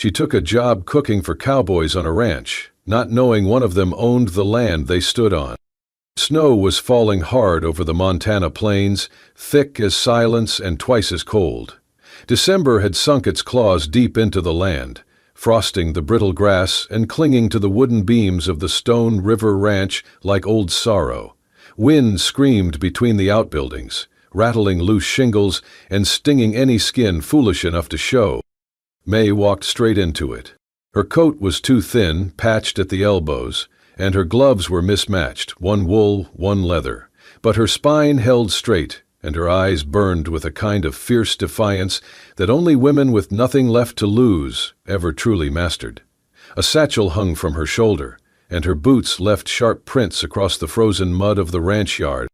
She took a job cooking for cowboys on a ranch, not knowing one of them owned the land they stood on. Snow was falling hard over the Montana plains, thick as silence and twice as cold. December had sunk its claws deep into the land, frosting the brittle grass and clinging to the wooden beams of the Stone River Ranch like old sorrow. Wind screamed between the outbuildings, rattling loose shingles and stinging any skin foolish enough to show. May walked straight into it. Her coat was too thin, patched at the elbows, and her gloves were mismatched, one wool, one leather. But her spine held straight, and her eyes burned with a kind of fierce defiance that only women with nothing left to lose ever truly mastered. A satchel hung from her shoulder, and her boots left sharp prints across the frozen mud of the ranch yard.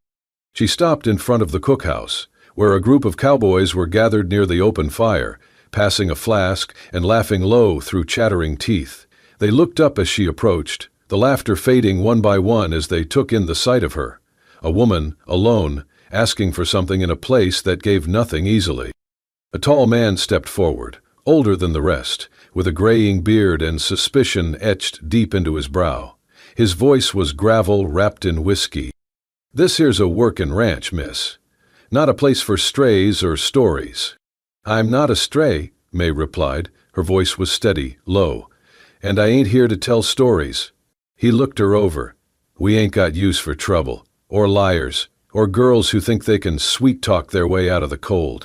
She stopped in front of the cookhouse, where a group of cowboys were gathered near the open fire, passing a flask and laughing low through chattering teeth. They looked up as she approached, the laughter fading one by one as they took in the sight of her. A woman, alone, asking for something in a place that gave nothing easily. A tall man stepped forward, older than the rest, with a graying beard and suspicion etched deep into his brow. His voice was gravel wrapped in whiskey. "This here's a workin' ranch, miss. Not a place for strays or stories." "I'm not a stray," May replied. Her voice was steady, low. "And I ain't here to tell stories." He looked her over. "We ain't got use for trouble, or liars, or girls who think they can sweet-talk their way out of the cold."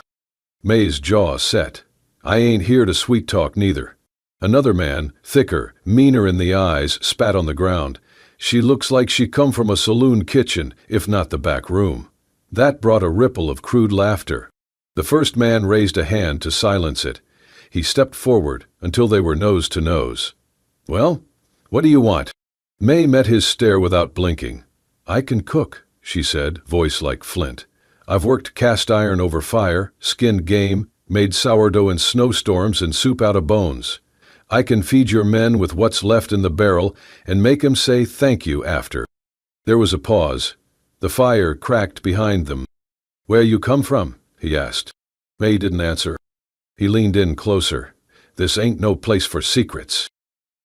May's jaw set. "I ain't here to sweet-talk neither." Another man, thicker, meaner in the eyes, spat on the ground. "She looks like she come from a saloon kitchen, if not the back room." That brought a ripple of crude laughter. The first man raised a hand to silence it. He stepped forward until they were nose to nose. "Well, what do you want?" May met his stare without blinking. "I can cook," she said, voice like flint. "I've worked cast iron over fire, skinned game, made sourdough in snowstorms and soup out of bones. I can feed your men with what's left in the barrel and make 'em say thank you after." There was a pause. The fire cracked behind them. "Where you come from?" he asked. May didn't answer. He leaned in closer. "This ain't no place for secrets."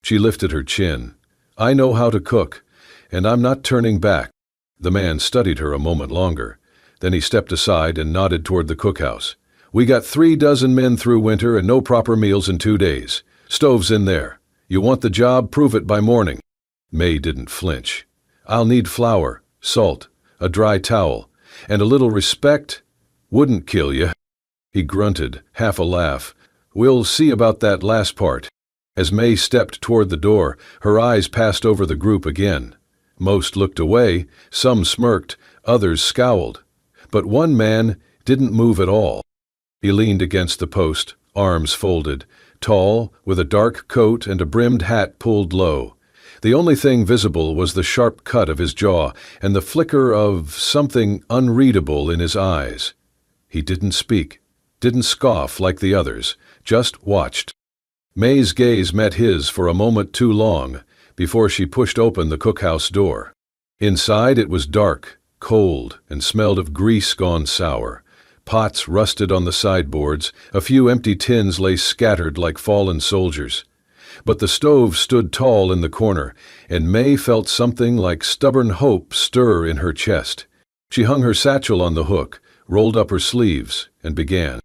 She lifted her chin. "I know how to cook, and I'm not turning back." The man studied her a moment longer. Then he stepped aside and nodded toward the cookhouse. "We got 3 dozen men through winter and no proper meals in 2 days. Stove's in there. You want the job, prove it by morning." May didn't flinch. "I'll need flour, salt, a dry towel, and a little respect. Wouldn't kill you." He grunted, half a laugh. "We'll see about that last part." As May stepped toward the door, her eyes passed over the group again. Most looked away, some smirked, others scowled. But one man didn't move at all. He leaned against the post, arms folded, tall, with a dark coat and a brimmed hat pulled low. The only thing visible was the sharp cut of his jaw and the flicker of something unreadable in his eyes. He didn't speak, didn't scoff like the others, just watched. May's gaze met his for a moment too long before she pushed open the cookhouse door. Inside it was dark, cold, and smelled of grease gone sour. Pots rusted on the sideboards, a few empty tins lay scattered like fallen soldiers. But the stove stood tall in the corner, and May felt something like stubborn hope stir in her chest. She hung her satchel on the hook, rolled up her sleeves, and began.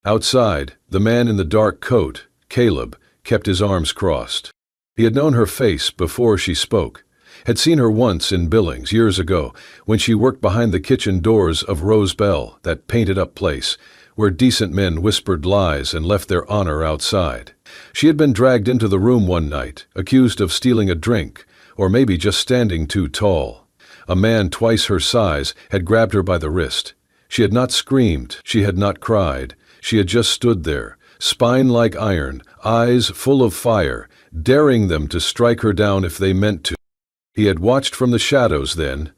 Outside, the man in the dark coat, Caleb, kept his arms crossed. He had known her face before she spoke, had seen her once in Billings years ago when she worked behind the kitchen doors of Rose Bell, that painted-up place, where decent men whispered lies and left their honor outside. She had been dragged into the room one night, accused of stealing a drink, or maybe just standing too tall. A man twice her size had grabbed her by the wrist. She had not screamed, she had not cried, she had just stood there, spine like iron, eyes full of fire, daring them to strike her down if they meant to. He had watched from the shadows then,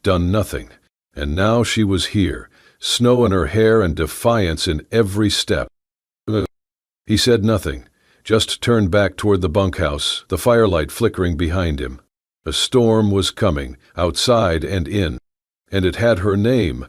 done nothing, and now she was here, snow in her hair and defiance in every step. He said nothing, just turned back toward the bunkhouse, the firelight flickering behind him. A storm was coming, outside and in, and it had her name.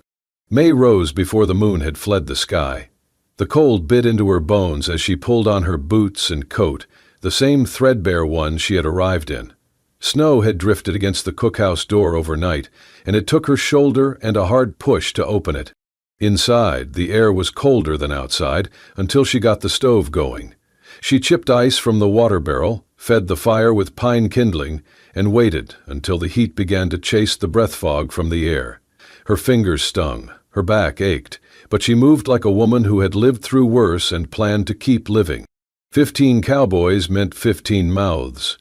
May rose before the moon had fled the sky. The cold bit into her bones as she pulled on her boots and coat, the same threadbare ones she had arrived in. Snow had drifted against the cookhouse door overnight, and it took her shoulder and a hard push to open it. Inside, the air was colder than outside until she got the stove going. She chipped ice from the water barrel, fed the fire with pine kindling, and waited until the heat began to chase the breath fog from the air. Her fingers stung, her back ached, but she moved like a woman who had lived through worse and planned to keep living. 15 cowboys meant 15 mouths.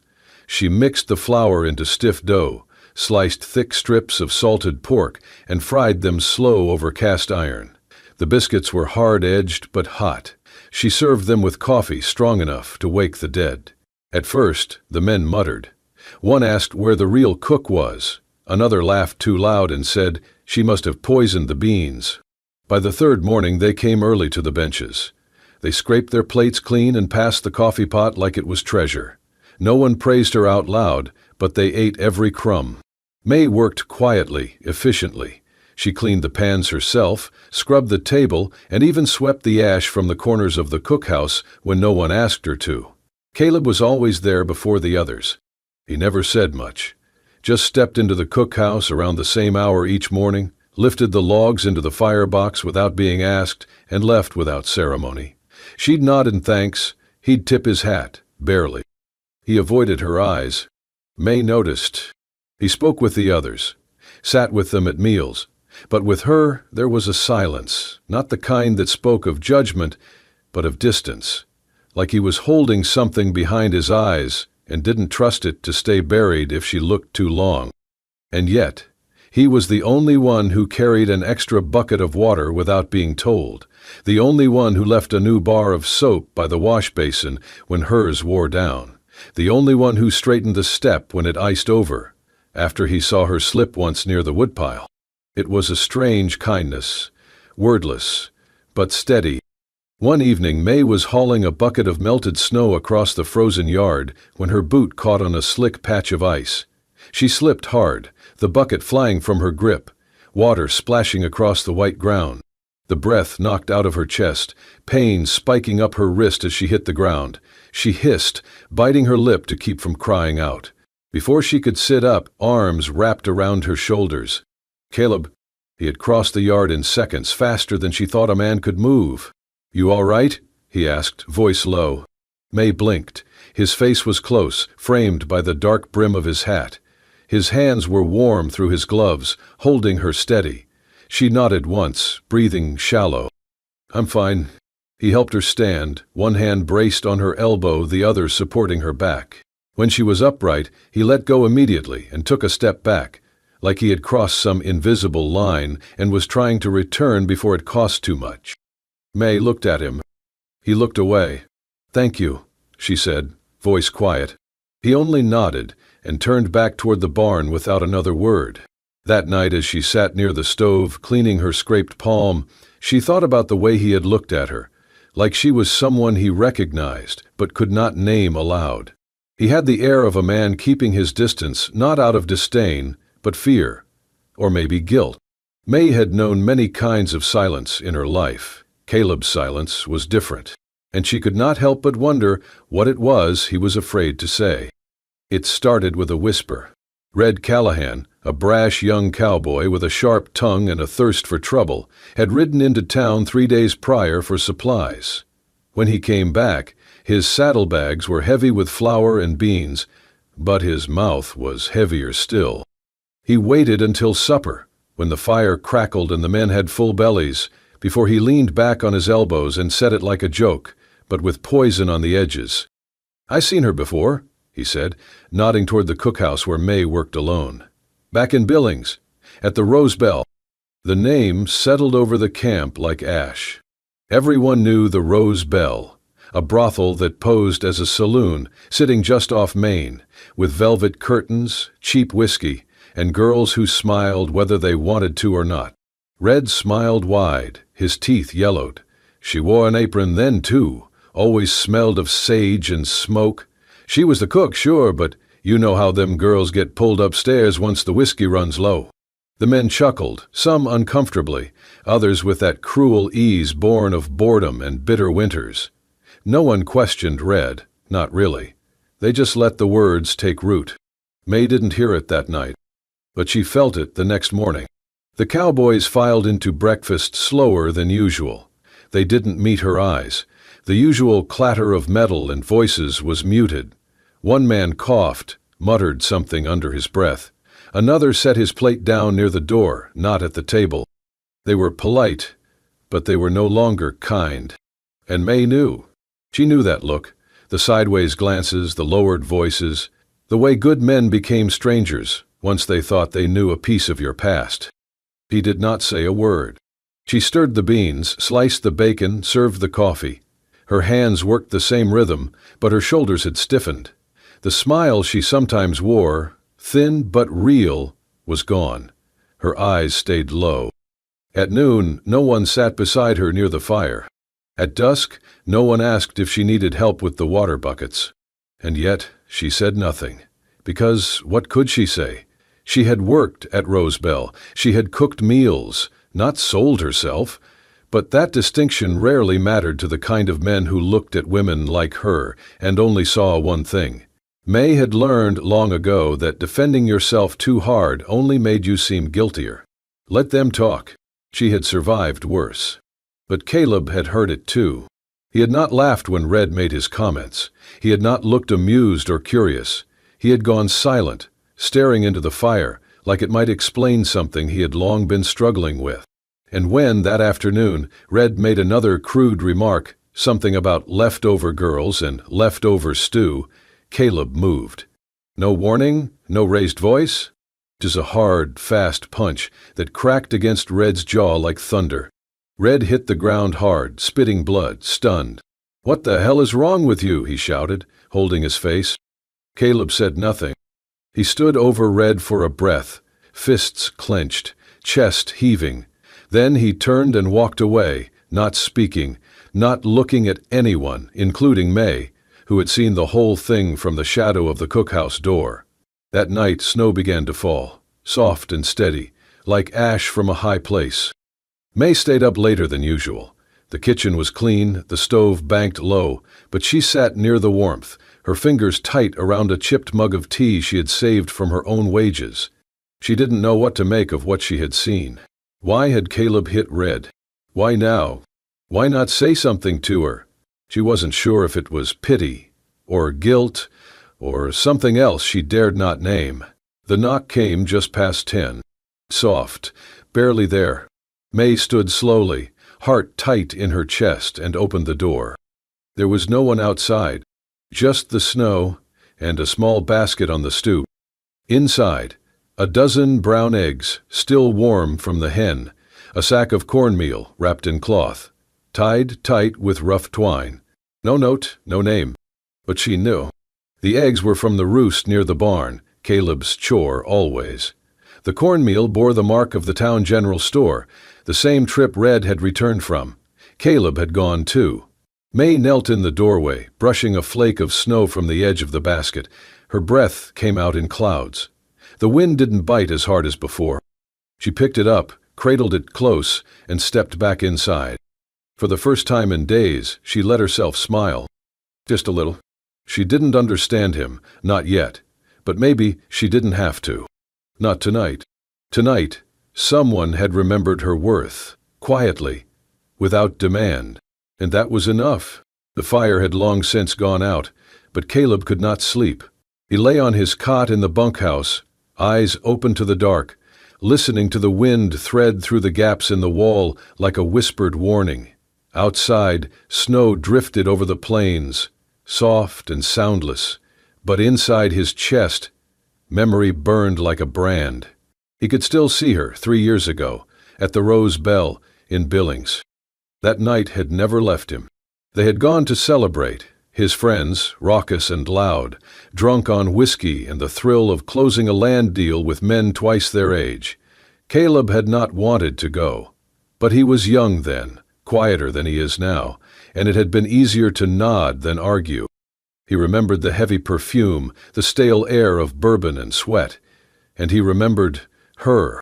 She mixed the flour into stiff dough, sliced thick strips of salted pork, and fried them slow over cast iron. The biscuits were hard-edged but hot. She served them with coffee strong enough to wake the dead. At first, the men muttered. One asked where the real cook was. Another laughed too loud and said she must have poisoned the beans. By the third morning, they came early to the benches. They scraped their plates clean and passed the coffee pot like it was treasure. No one praised her out loud, but they ate every crumb. May worked quietly, efficiently. She cleaned the pans herself, scrubbed the table, and even swept the ash from the corners of the cookhouse when no one asked her to. Caleb was always there before the others. He never said much. Just stepped into the cookhouse around the same hour each morning, lifted the logs into the firebox without being asked, and left without ceremony. She'd nod in thanks. He'd tip his hat, barely. He avoided her eyes. May noticed. He spoke with the others, sat with them at meals, but with her there was a silence, not the kind that spoke of judgment, but of distance, like he was holding something behind his eyes and didn't trust it to stay buried if she looked too long. And yet, he was the only one who carried an extra bucket of water without being told, the only one who left a new bar of soap by the wash basin when hers wore down, the only one who straightened the step when it iced over, after he saw her slip once near the woodpile. It was a strange kindness, wordless, but steady. One evening, May was hauling a bucket of melted snow across the frozen yard when her boot caught on a slick patch of ice. She slipped hard, the bucket flying from her grip, water splashing across the white ground. The breath knocked out of her chest, pain spiking up her wrist as she hit the ground. She hissed, biting her lip to keep from crying out. Before she could sit up, arms wrapped around her shoulders. Caleb. He had crossed the yard in seconds, faster than she thought a man could move. "You all right?" he asked, voice low. May blinked. His face was close, framed by the dark brim of his hat. His hands were warm through his gloves, holding her steady. She nodded once, breathing shallow. "I'm fine." He helped her stand, one hand braced on her elbow, the other supporting her back. When she was upright, he let go immediately and took a step back, like he had crossed some invisible line and was trying to return before it cost too much. May looked at him. He looked away. "Thank you," she said, voice quiet. He only nodded and turned back toward the barn without another word. That night, as she sat near the stove, cleaning her scraped palm, she thought about the way he had looked at her, like she was someone he recognized but could not name aloud. He had the air of a man keeping his distance, not out of disdain, but fear, or maybe guilt. May had known many kinds of silence in her life. Caleb's silence was different, and she could not help but wonder what it was he was afraid to say. It started with a whisper. Red Callahan, a brash young cowboy with a sharp tongue and a thirst for trouble, had ridden into town 3 days prior for supplies. When he came back, his saddlebags were heavy with flour and beans, but his mouth was heavier still. He waited until supper, when the fire crackled and the men had full bellies, before he leaned back on his elbows and said it like a joke, but with poison on the edges. "I seen her before," he said, nodding toward the cookhouse where May worked alone. "Back in Billings, at the Rose Bell." The name settled over the camp like ash. Everyone knew the Rose Bell, a brothel that posed as a saloon sitting just off Main, with velvet curtains, cheap whiskey, and girls who smiled whether they wanted to or not. Red smiled wide, his teeth yellowed. She wore an apron then, too, always smelled of sage and smoke. She was the cook, sure, but you know how them girls get pulled upstairs once the whiskey runs low. The men chuckled, some uncomfortably, others with that cruel ease born of boredom and bitter winters. No one questioned Red, not really. They just let the words take root. May didn't hear it that night, but she felt it the next morning. The Cowboys filed into breakfast slower than usual. They didn't meet her eyes. The usual clatter of metal and voices was muted. One man coughed, muttered something under his breath. Another set his plate down near the door, not at the table. They were polite, but they were no longer kind. And May knew. She knew that look, the sideways glances, the lowered voices, the way good men became strangers once they thought they knew a piece of your past. He did not say a word. She stirred the beans, sliced the bacon, served the coffee. Her hands worked the same rhythm, but her shoulders had stiffened. The smile she sometimes wore, thin but real, was gone. Her eyes stayed low. At noon, no one sat beside her near the fire. At dusk, no one asked if she needed help with the water buckets. And yet, she said nothing. Because what could she say? She had worked at Rosebell. She had cooked meals, not sold herself. But that distinction rarely mattered to the kind of men who looked at women like her and only saw one thing. May had learned long ago that defending yourself too hard only made you seem guiltier. Let them talk. She had survived worse. But Caleb had heard it too. He had not laughed when Red made his comments. He had not looked amused or curious. He had gone silent, staring into the fire, like it might explain something he had long been struggling with. And when, that afternoon, Red made another crude remark, something about leftover girls and leftover stew, Caleb moved. No warning, no raised voice. Just a hard, fast punch that cracked against Red's jaw like thunder. Red hit the ground hard, spitting blood, stunned. "What the hell is wrong with you?" he shouted, holding his face. Caleb said nothing. He stood over Red for a breath, fists clenched, chest heaving. Then he turned and walked away, not speaking, not looking at anyone, including May, who had seen the whole thing from the shadow of the cookhouse door. That night snow began to fall, soft and steady, like ash from a high place. May stayed up later than usual. The kitchen was clean, the stove banked low, but she sat near the warmth, her fingers tight around a chipped mug of tea she had saved from her own wages. She didn't know what to make of what she had seen. Why had Caleb hit Red? Why now? Why not say something to her? She wasn't sure if it was pity, or guilt, or something else she dared not name. The knock came just past 10. Soft, barely there. May stood slowly, heart tight in her chest, and opened the door. There was no one outside, just the snow and a small basket on the stoop. Inside, a dozen brown eggs, still warm from the hen, a sack of cornmeal wrapped in cloth, tied tight with rough twine. No note, no name. But she knew. The eggs were from the roost near the barn, Caleb's chore always. The cornmeal bore the mark of the town general store, the same trip Red had returned from. Caleb had gone too. May knelt in the doorway, brushing a flake of snow from the edge of the basket. Her breath came out in clouds. The wind didn't bite as hard as before. She picked it up, cradled it close, and stepped back inside. For the first time in days, she let herself smile. Just a little. She didn't understand him, not yet. But maybe she didn't have to. Not tonight. Tonight, someone had remembered her worth, quietly, without demand. And that was enough. The fire had long since gone out, but Caleb could not sleep. He lay on his cot in the bunkhouse, eyes open to the dark, listening to the wind thread through the gaps in the wall like a whispered warning. Outside, snow drifted over the plains, soft and soundless, but inside his chest, memory burned like a brand. He could still see her 3 years ago, at the Rose Bell in Billings. That night had never left him. They had gone to celebrate, his friends, raucous and loud, drunk on whiskey and the thrill of closing a land deal with men twice their age. Caleb had not wanted to go, but he was young then, quieter than he is now, and it had been easier to nod than argue. He remembered the heavy perfume, the stale air of bourbon and sweat, and he remembered her.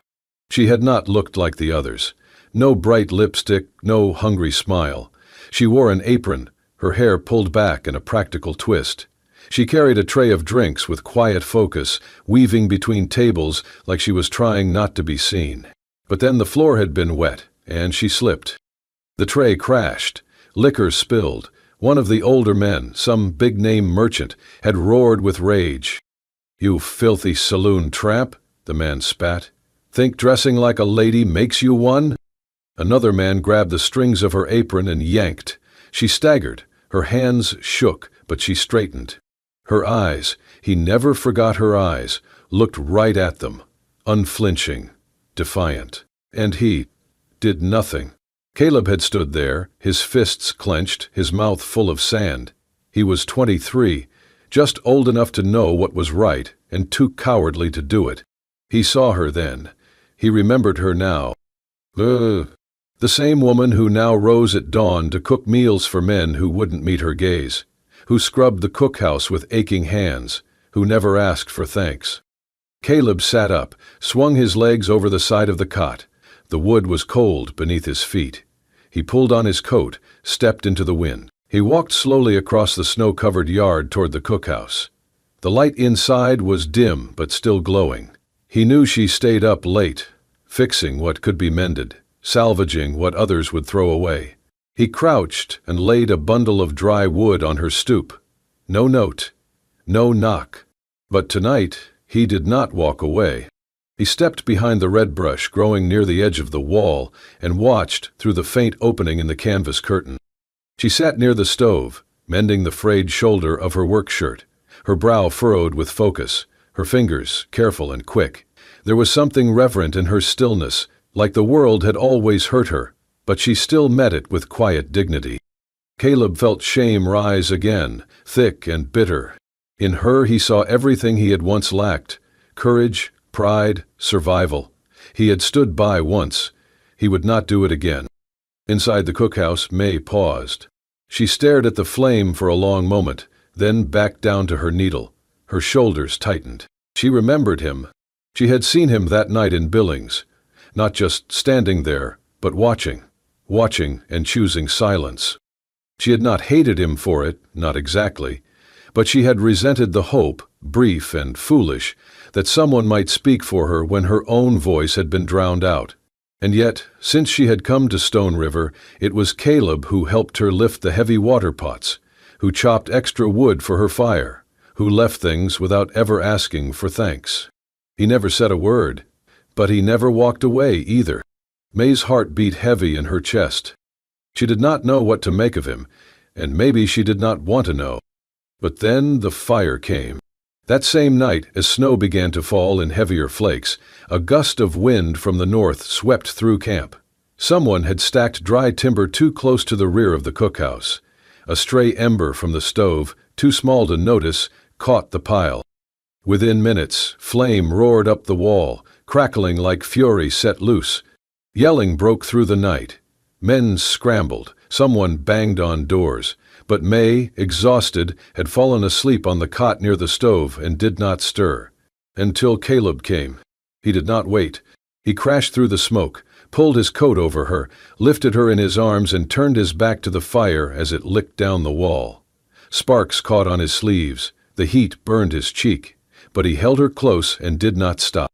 She had not looked like the others. No bright lipstick, no hungry smile. She wore an apron, her hair pulled back in a practical twist. She carried a tray of drinks with quiet focus, weaving between tables like she was trying not to be seen. But then the floor had been wet, and she slipped. The tray crashed. Liquor spilled. One of the older men, some big-name merchant, had roared with rage. "You filthy saloon tramp," the man spat. "Think dressing like a lady makes you one?" Another man grabbed the strings of her apron and yanked. She staggered. Her hands shook, but she straightened. Her eyes, he never forgot her eyes, looked right at them, unflinching, defiant. And he did nothing. Caleb had stood there, his fists clenched, his mouth full of sand. He was 23, just old enough to know what was right and too cowardly to do it. He saw her then. He remembered her now. The same woman who now rose at dawn to cook meals for men who wouldn't meet her gaze, who scrubbed the cookhouse with aching hands, who never asked for thanks. Caleb sat up, swung his legs over the side of the cot. The wood was cold beneath his feet. He pulled on his coat, stepped into the wind. He walked slowly across the snow-covered yard toward the cookhouse. The light inside was dim but still glowing. He knew she stayed up late, fixing what could be mended, salvaging what others would throw away. He crouched and laid a bundle of dry wood on her stoop. No note, no knock. But tonight he did not walk away. He stepped behind the red brush growing near the edge of the wall and watched through the faint opening in the canvas curtain. She sat near the stove, mending the frayed shoulder of her work shirt, her brow furrowed with focus, her fingers careful and quick. There was something reverent in her stillness, like the world had always hurt her, but she still met it with quiet dignity. Caleb felt shame rise again, thick and bitter. In her he saw everything he had once lacked: courage, pride, survival. He had stood by once. He would not do it again. Inside the cookhouse, May paused. She stared at the flame for a long moment, then backed down to her needle. Her shoulders tightened. She remembered him. She had seen him that night in Billings, not just standing there, but watching and choosing silence. She had not hated him for it, not exactly, but she had resented the hope, brief and foolish, that someone might speak for her when her own voice had been drowned out. And yet, since she had come to Stone River, it was Caleb who helped her lift the heavy water pots, who chopped extra wood for her fire, who left things without ever asking for thanks. He never said a word, but he never walked away either. May's heart beat heavy in her chest. She did not know what to make of him, and maybe she did not want to know. But then the fire came. That same night, as snow began to fall in heavier flakes, a gust of wind from the north swept through camp. Someone had stacked dry timber too close to the rear of the cookhouse. A stray ember from the stove, too small to notice, caught the pile. Within minutes, flame roared up the wall, crackling like fury set loose. Yelling broke through the night. Men scrambled. Someone banged on doors. But May, exhausted, had fallen asleep on the cot near the stove and did not stir. Until Caleb came. He did not wait. He crashed through the smoke, pulled his coat over her, lifted her in his arms and turned his back to the fire as it licked down the wall. Sparks caught on his sleeves. The heat burned his cheek. But he held her close and did not stop.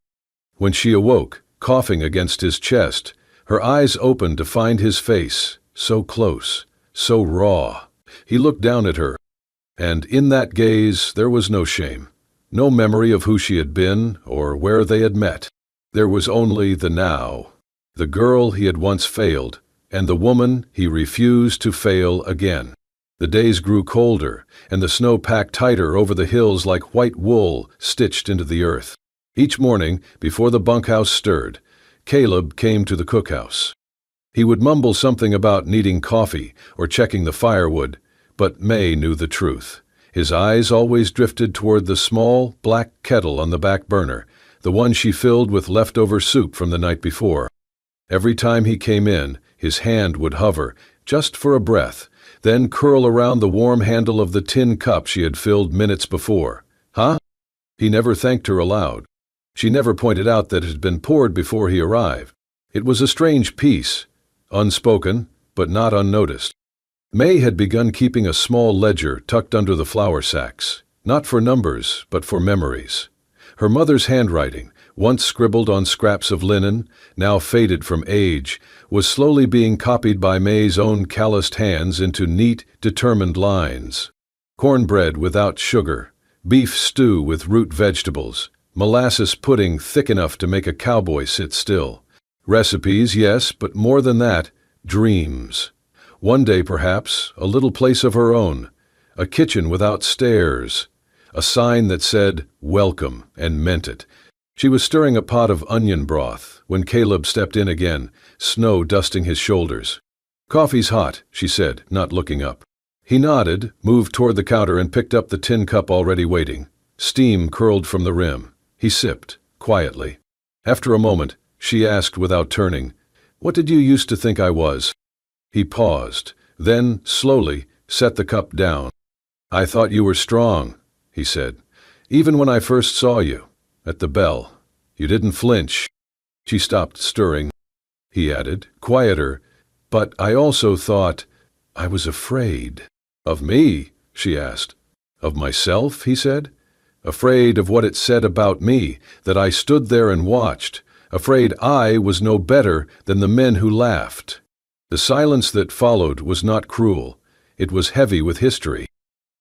When she awoke, coughing against his chest, her eyes opened to find his face, so close, so raw. He looked down at her, and in that gaze there was no shame, no memory of who she had been or where they had met. There was only the now, the girl he had once failed, and the woman he refused to fail again. The days grew colder, and the snow packed tighter over the hills like white wool stitched into the earth. Each morning, before the bunkhouse stirred, Caleb came to the cookhouse. He would mumble something about needing coffee or checking the firewood, but May knew the truth. His eyes always drifted toward the small, black kettle on the back burner, the one she filled with leftover soup from the night before. Every time he came in, his hand would hover, just for a breath, then curl around the warm handle of the tin cup she had filled minutes before. Huh? He never thanked her aloud. She never pointed out that it had been poured before he arrived. It was a strange peace, unspoken, but not unnoticed. May had begun keeping a small ledger tucked under the flour sacks, not for numbers, but for memories. Her mother's handwriting, once scribbled on scraps of linen, now faded from age, was slowly being copied by May's own calloused hands into neat, determined lines. Cornbread without sugar, beef stew with root vegetables, molasses pudding thick enough to make a cowboy sit still. Recipes, yes, but more than that, dreams. One day, perhaps, a little place of her own, a kitchen without stairs, a sign that said, "Welcome," and meant it. She was stirring a pot of onion broth when Caleb stepped in again, snow dusting his shoulders. "Coffee's hot," she said, not looking up. He nodded, moved toward the counter and picked up the tin cup already waiting. Steam curled from the rim. He sipped, quietly. After a moment, she asked without turning, "What did you used to think I was?" He paused, then, slowly, set the cup down. "I thought you were strong," he said. "Even when I first saw you, at the bell. You didn't flinch." She stopped stirring. He added, quieter, "But I also thought I was afraid." "Of me?" she asked. "Of myself?" he said. "Afraid of what it said about me, that I stood there and watched, afraid I was no better than the men who laughed." The silence that followed was not cruel. It was heavy with history.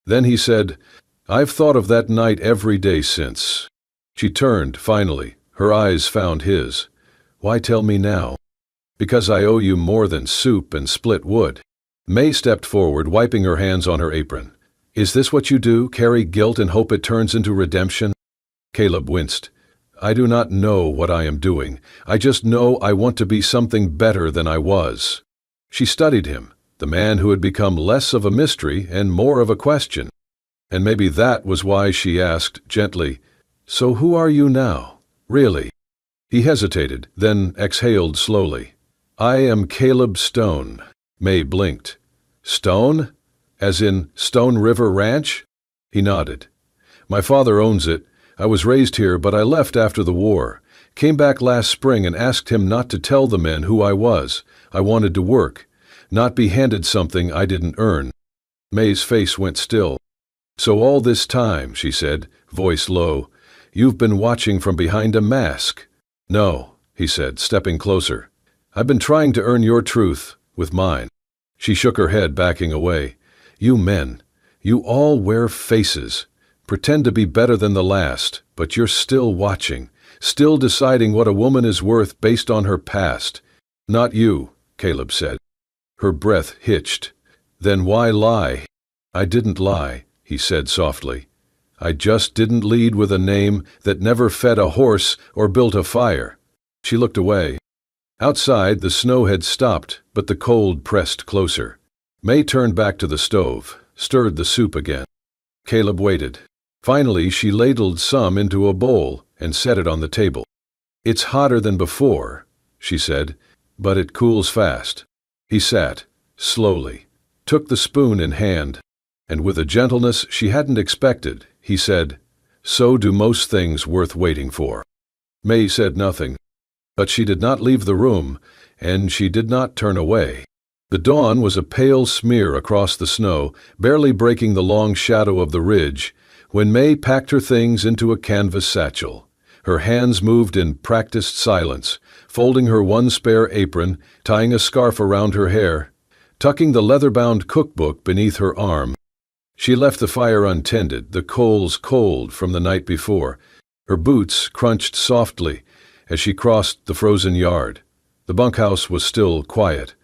Then he said, "I've thought of that night every day since." She turned, finally. Her eyes found his. "Why tell me now?" "Because I owe you more than soup and split wood." May stepped forward, wiping her hands on her apron. "Is this what you do, carry guilt and hope it turns into redemption?" Caleb winced. "I do not know what I am doing. I just know I want to be something better than I was." She studied him, the man who had become less of a mystery and more of a question. And maybe that was why she asked, gently, "So who are you now, really?" He hesitated, then exhaled slowly. "I am Caleb Stone." May blinked. "Stone? As in Stone River Ranch?" He nodded. "My father owns it. I was raised here, but I left after the war. Came back last spring and asked him not to tell the men who I was. I wanted to work, not be handed something I didn't earn." May's face went still. "So all this time," she said, voice low, "you've been watching from behind a mask." "No," he said, stepping closer. "I've been trying to earn your truth with mine." She shook her head, backing away. "You men, you all wear faces, pretend to be better than the last, but you're still watching, still deciding what a woman is worth based on her past." "Not you," Caleb said. Her breath hitched. "Then why lie?" "I didn't lie," he said softly. "I just didn't lead with a name that never fed a horse or built a fire." She looked away. Outside, the snow had stopped, but the cold pressed closer. May turned back to the stove, stirred the soup again. Caleb waited. Finally, she ladled some into a bowl and set it on the table. "It's hotter than before," she said, "but it cools fast." He sat, slowly, took the spoon in hand, and with a gentleness she hadn't expected, he said, "So do most things worth waiting for." May said nothing, but she did not leave the room, and she did not turn away. The dawn was a pale smear across the snow, barely breaking the long shadow of the ridge, when May packed her things into a canvas satchel. Her hands moved in practiced silence, folding her one spare apron, tying a scarf around her hair, tucking the leather-bound cookbook beneath her arm. She left the fire untended, the coals cold from the night before. Her boots crunched softly as she crossed the frozen yard. The bunkhouse was still quiet.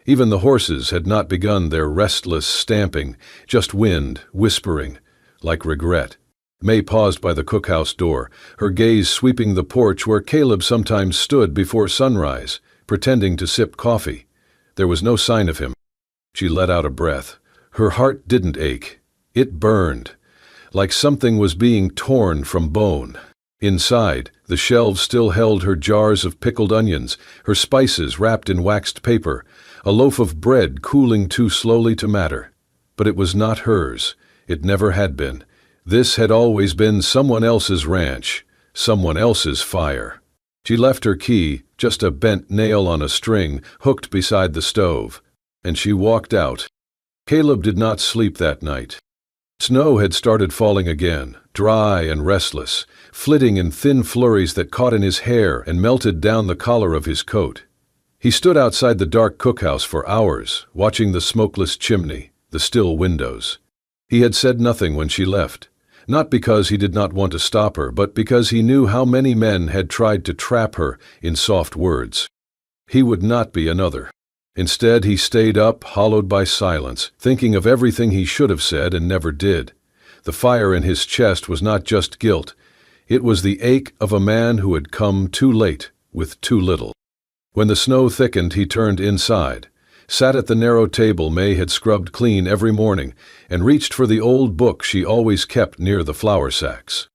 Even the horses had not begun their restless stamping, just wind whispering, like regret. May paused by the cookhouse door, her gaze sweeping the porch where Caleb sometimes stood before sunrise, pretending to sip coffee. There was no sign of him. She let out a breath. Her heart didn't ache. It burned, like something was being torn from bone. Inside, the shelves still held her jars of pickled onions, her spices wrapped in waxed paper, a loaf of bread cooling too slowly to matter. But it was not hers. It never had been. This had always been someone else's ranch, someone else's fire. She left her key, just a bent nail on a string, hooked beside the stove, and she walked out. Caleb did not sleep that night. Snow had started falling again, dry and restless, flitting in thin flurries that caught in his hair and melted down the collar of his coat. He stood outside the dark cookhouse for hours, watching the smokeless chimney, the still windows. He had said nothing when she left, not because he did not want to stop her, but because he knew how many men had tried to trap her in soft words. He would not be another. Instead, he stayed up, hollowed by silence, thinking of everything he should have said and never did. The fire in his chest was not just guilt. It was the ache of a man who had come too late, with too little. When the snow thickened, he turned inside, sat at the narrow table May had scrubbed clean every morning, and reached for the old book she always kept near the flour sacks.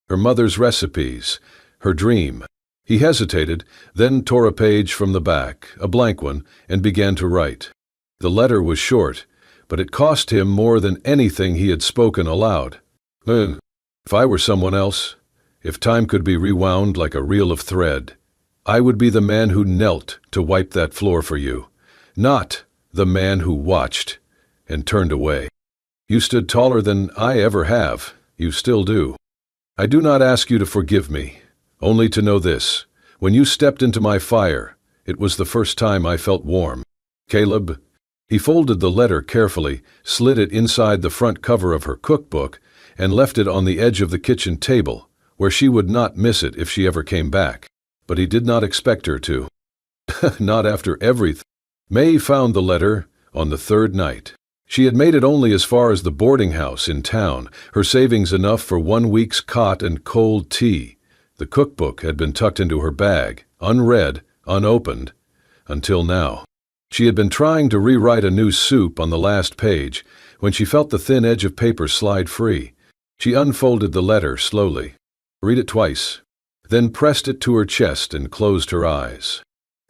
Her mother's recipes, her dream. He hesitated, then tore a page from the back, a blank one, and began to write. The letter was short, but it cost him more than anything he had spoken aloud. If I were someone else, if time could be rewound like a reel of thread, I would be the man who knelt to wipe that floor for you, not the man who watched and turned away. You stood taller than I ever have. You still do. I do not ask you to forgive me, only to know this. When you stepped into my fire, it was the first time I felt warm. Caleb. He folded the letter carefully, slid it inside the front cover of her cookbook, and left it on the edge of the kitchen table, where she would not miss it if she ever came back. But he did not expect her to. Not after everything. May found the letter on the third night. She had made it only as far as the boarding house in town, her savings enough for 1 week's cot and cold tea. The cookbook had been tucked into her bag, unread, unopened, until now. She had been trying to rewrite a new soup on the last page when she felt the thin edge of paper slide free. She unfolded the letter slowly, read it twice, then pressed it to her chest and closed her eyes.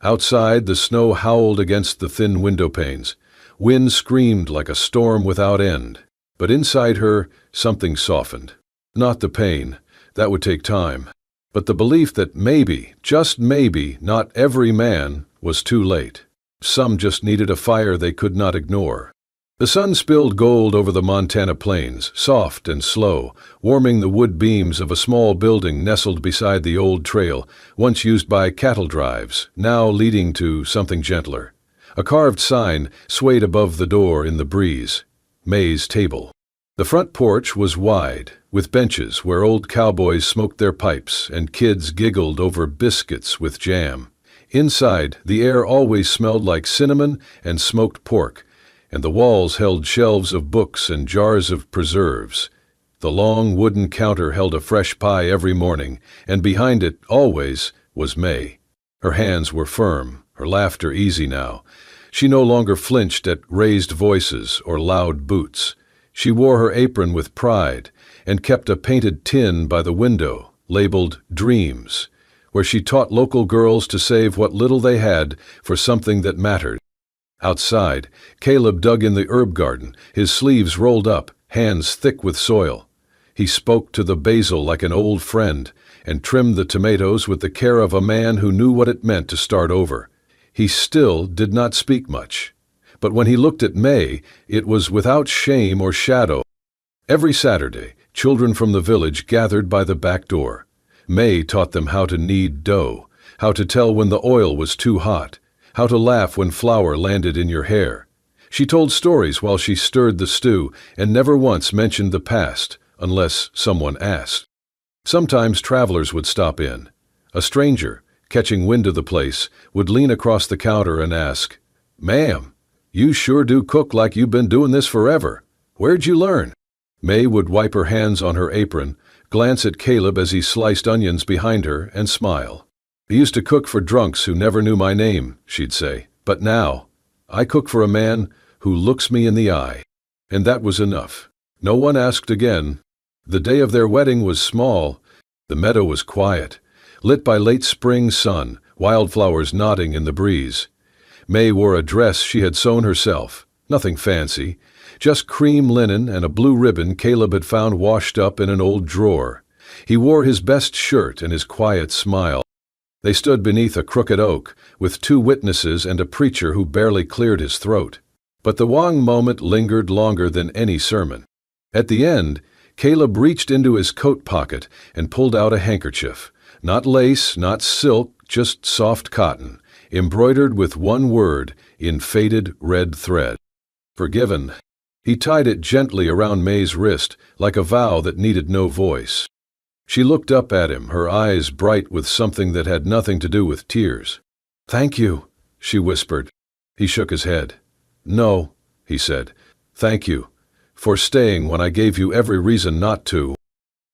Outside, the snow howled against the thin window panes. Wind screamed like a storm without end. But inside her, something softened. Not the pain, that would take time, but the belief that maybe, just maybe, not every man was too late. Some just needed a fire they could not ignore. The sun spilled gold over the Montana plains, soft and slow, warming the wood beams of a small building nestled beside the old trail, once used by cattle drives, now leading to something gentler. A carved sign swayed above the door in the breeze. May's table. The front porch was wide, with benches where old cowboys smoked their pipes and kids giggled over biscuits with jam. Inside, the air always smelled like cinnamon and smoked pork, and the walls held shelves of books and jars of preserves. The long wooden counter held a fresh pie every morning, and behind it, always, was May. Her hands were firm, her laughter easy now. She no longer flinched at raised voices or loud boots. She wore her apron with pride and kept a painted tin by the window, labeled Dreams, where she taught local girls to save what little they had for something that mattered. Outside, Caleb dug in the herb garden, his sleeves rolled up, hands thick with soil. He spoke to the basil like an old friend and trimmed the tomatoes with the care of a man who knew what it meant to start over. He still did not speak much, but when he looked at May, it was without shame or shadow. Every Saturday, children from the village gathered by the back door. May taught them how to knead dough, how to tell when the oil was too hot, how to laugh when flour landed in your hair. She told stories while she stirred the stew and never once mentioned the past, unless someone asked. Sometimes travelers would stop in. A stranger, catching wind of the place, would lean across the counter and ask, "Ma'am, you sure do cook like you've been doing this forever. Where'd you learn?" May would wipe her hands on her apron, glance at Caleb as he sliced onions behind her, and smile. "I used to cook for drunks who never knew my name," she'd say, "but now, I cook for a man who looks me in the eye." And that was enough. No one asked again. The day of their wedding was small. The meadow was quiet, lit by late spring sun, wildflowers nodding in the breeze. May wore a dress she had sewn herself, nothing fancy, just cream linen and a blue ribbon Caleb had found washed up in an old drawer. He wore his best shirt and his quiet smile. They stood beneath a crooked oak, with 2 witnesses and a preacher who barely cleared his throat. But the Wong moment lingered longer than any sermon. At the end, Caleb reached into his coat pocket and pulled out a handkerchief. Not lace, not silk, just soft cotton, embroidered with one word in faded red thread. Forgiven. He tied it gently around May's wrist, like a vow that needed no voice. She looked up at him, her eyes bright with something that had nothing to do with tears. "Thank you," she whispered. He shook his head. "No," he said. "Thank you for staying when I gave you every reason not to."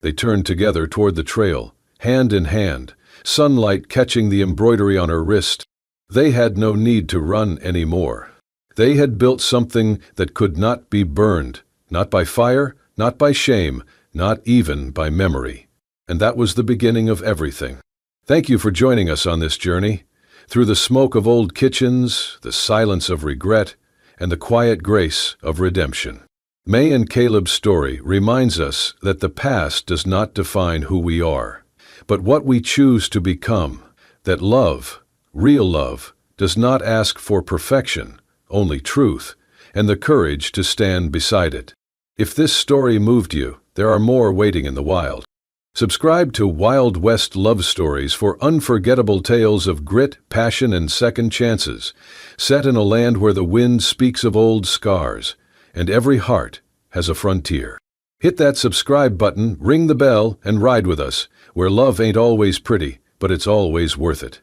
They turned together toward the trail, hand in hand, sunlight catching the embroidery on her wrist. They had no need to run anymore. They had built something that could not be burned, not by fire, not by shame, not even by memory. And that was the beginning of everything. Thank you for joining us on this journey, through the smoke of old kitchens, the silence of regret, and the quiet grace of redemption. May and Caleb's story reminds us that the past does not define who we are, but what we choose to become, that love, real love, does not ask for perfection, only truth, and the courage to stand beside it. If this story moved you, there are more waiting in the wild. Subscribe to Wild West Love Stories for unforgettable tales of grit, passion, and second chances, set in a land where the wind speaks of old scars, and every heart has a frontier. Hit that subscribe button, ring the bell, and ride with us, where love ain't always pretty, but it's always worth it.